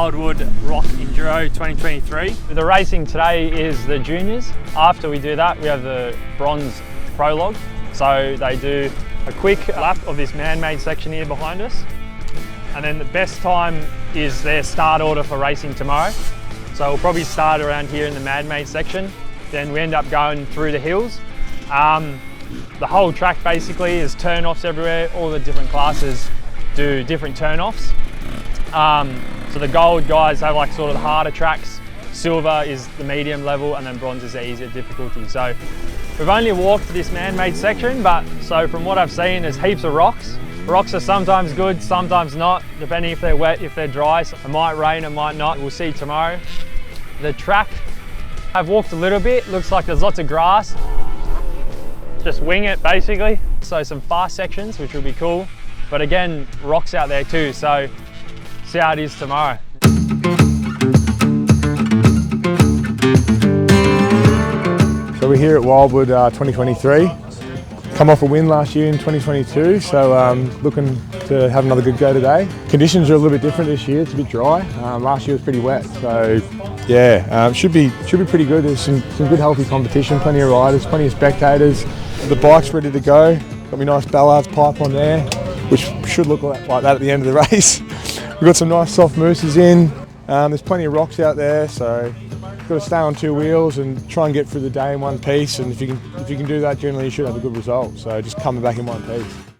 WILDWOOD Rock Enduro 2023. The racing today is the juniors. After we do that, we have the bronze prologue. So they do a quick lap of this man-made section here behind us. And then the best time is their start order for racing tomorrow. So we'll probably start around here in the man-made section. Then we end up going through the hills. The whole track basically is turn-offs everywhere. All the different classes do different turn-offs. So the gold guys have like sort of the harder tracks, silver is the medium level, and then bronze is the easier difficulty. So we've only walked this man-made section, but so from what I've seen, there's heaps of rocks. Rocks are sometimes good, sometimes not, depending if they're wet, if they're dry. So it might rain, it might not. We'll see tomorrow. The track, I've walked a little bit. Looks like there's lots of grass. Just wing it basically. So some fast sections, which will be cool. But again, rocks out there too. So see how it is tomorrow. So we're here at WILDWOOD 2023. Come off a win last year in 2022, so looking to have another good go today. Conditions are a little bit different this year, it's a bit dry. Last year was pretty wet, so yeah, should be pretty good. There's some good healthy competition, plenty of riders, plenty of spectators. The bike's ready to go. Got my nice Ballard pipe on there, which should look like that at the end of the race. We've got some nice soft mooses in. There's plenty of rocks out there, so you've got to stay on two wheels and try and get through the day in one piece. And if you can do that, generally you should have a good result. So just coming back in one piece.